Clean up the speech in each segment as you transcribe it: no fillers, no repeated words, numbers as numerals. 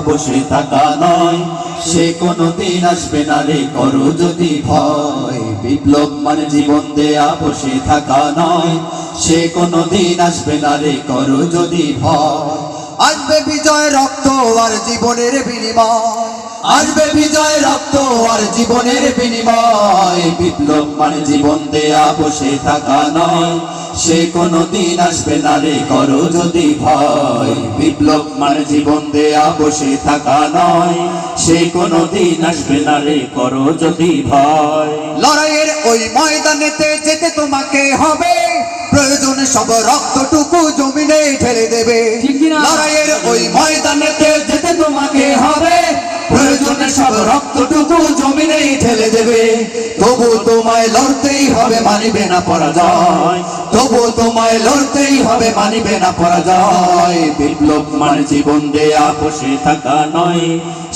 বসে থাকা নয়, সে কোনদিন আসবে না রে করো যদি ভয়। বিপ্লব মানে জীবন দেয়া বসে থাকা নয়, সে কোনদিন আসবে না রে করো যদি ভয়। আসবে বিজয় রক্ত আর জীবনের বিনিময়, আসবে বিজয় রক্ত আর জীবনের বিনিময়। বিপ্লব মানে জীবন দেয়া বসে থাকা নয়, সে কোনদিন আসবে না রে করো যদি ভয়। বিপ্লব মানে জীবন দেয়া বসে থাকা নয়, সে কোনদিন আসবে না রে করো যদি ভয়। লড়াইয়ের ওই ময়দানেতে যেতে তোমাকে হবে, প্রয়োজনে সব রক্তটুকু জমিনে ঢেলে দেবে। লড়াইয়ের ওই ময়দানেতে যেতে তোমাকে হবে, প্রয়োজনে সব রক্তটুকু জমিনে ঢেলে দেবে। তবু তোমায় লড়তেই হবে, মানিবে না পরাজয়। তবু তোমায় লড়তেই হবে, মানিবে না পরাজয়। বিপ্লব মানে জীবন দেয়া বসে থাকা নয়,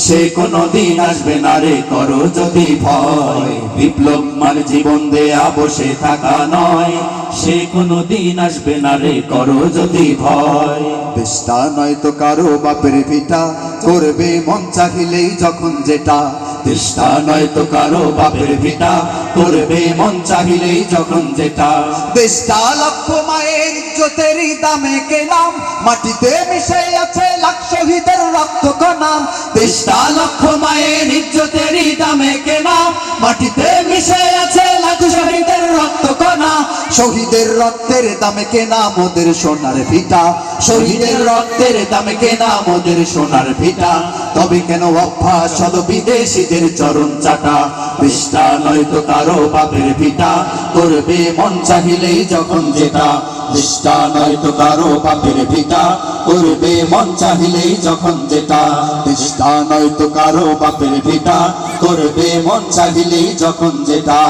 সে কোনদিন আসবে না রে করো যদি ভয়। বিপ্লব মানে জীবন দেয়া বসে থাকা নয়, সে কোনদিন আসবে না রে করো যদি ভয়। দেশটা নয় তো কারো বাপের ভিটা, করবে মন চাহিলেই যখন যেটা। দেশটা নয় তো কারো বাপের ভিটা, করবে মন চাহিলেই যখন যেটা। দেশটা লক্ষ মায়ের ইজ্জতেরই দামে কেনাম, মাটিতে মিশে আছে লাখ শহীদের রক্ত কণা। দেশটা লক্ষ মায়ের ইজ্জতেরই দামে কেনা, মাটিতে মিশে আছে লাখ শহীদের রক্ত কণা। শহীদের রক্তের দামে কেনা মোদের সোনার ভিটা, শহীদের রক্তের দামে কেনা মোদের সোনার ভিটা। তবে কেন অভ্যাস শত বিদেশিদের চরণ চাটা। দেশটা নয় তো কারো বাপের ভিটা, করবে মন চাহিলেই যখন যেটা। দেশটা নয় তো কারো বাপের ভিটা, করবে মন চাহিলেই যখন যেটা। দেশটা নয় তো কারো বাপের ভিটা, করবে মন চাহিলেই যখন যেটা।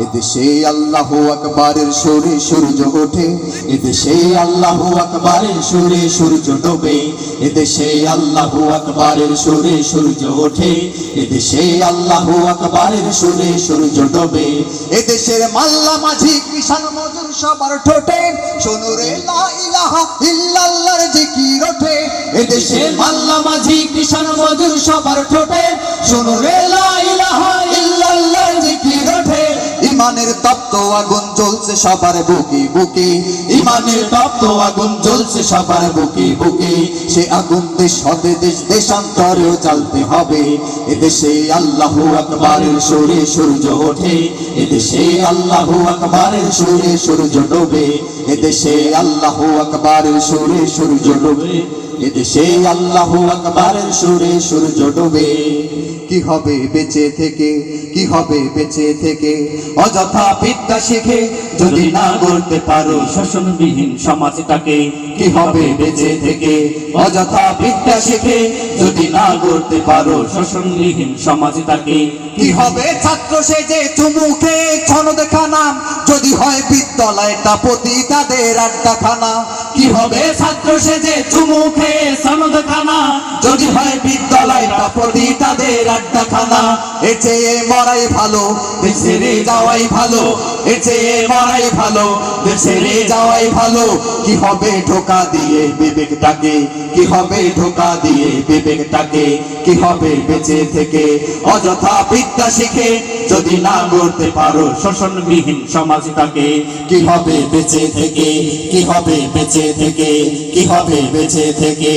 এদেশে আল্লাহু আকবারের সুরে সূর্য ওঠে, এদেশে আল্লাহু আকবারের সুরে সূর্য ডোবে। এদেশে আল্লাহু আকবারের সুরে সূর্য ওঠে, এদেশে আল্লাহু আকবারের সুরে সূর্য ডোবে। এদেশের মাল্লা মাঝি কিষান মজুর সবার ঠোঁটে শোনো রে লা ইলাহা ইল্লাল্লাহর জিকির ওঠে। এদেশে মাল্লা মাঝি কিষান মজুর সবার ঠোঁটে শোনো রে লা ইলাহা ইল্লাল্লাহর জিকির ওঠে। ইমানের তপ্ত আগুন জ্বলছে সবার বুকে বুকে, ইমানের তপ্ত আগুন জ্বলছে সবার বুকে বুকে। সে আগুন দেশ হতে দেশ দেশান্তরেও জ্বালতে হবে। এদেশে আল্লাহু আকবারের সুরে সূর্য ওঠে, এদেশে আল্লাহু আকবারের সুরে সূর্য ডোবে। এদেশে আল্লাহু আকবারের সুরে সূর্য ডোবে, এদেশে আল্লাহু আকবারের সুরে সূর্য ডোবে। কি হবে বেঁচে থেকে, কি হবে বেঁচে থেকে, অযথা বিদ্যা শিখে যদি না গড়তে পারো শোষণবিহীন সমাজটাকে। কি হবে বেঁচে থেকে, অযথা বিদ্যা শিখে যদি না গড়তে পারো শোষণবিহীন সমাজটাকে। কি হবে ছাত্র সেজে চুমুকে ছনদ খানা, যদি হয় বিদ্যালয়টা পতিতাদের আড্ডাখানা। কি হবে ছাত্র সেজে চুমুকে সনদ খানা, যদি হয় বিদ্যালয়টা পতিতাদের আড্ডাখানা। এর চেয়ে মরাই ভালো, দেশ ছেড়ে যাওয়াই ভালো, এর চেয়ে মরাই ভালো, দেশ ছেড়ে যাওয়াই ভালো। কি হবে ধোঁকা দিয়ে বিবেকটাকে, কি হবে ধোঁকা দিয়ে বিবেকটাকে। কি হবে বেঁচে থেকে, অযথা বিদ্যা শিখে যদি না গড়তে পারো শোষণবিহীন সমাজটাকে। কি হবে বেঁচে থেকে, কি হবে বেঁচে থেকে, কি হবে বেঁচে থেকে।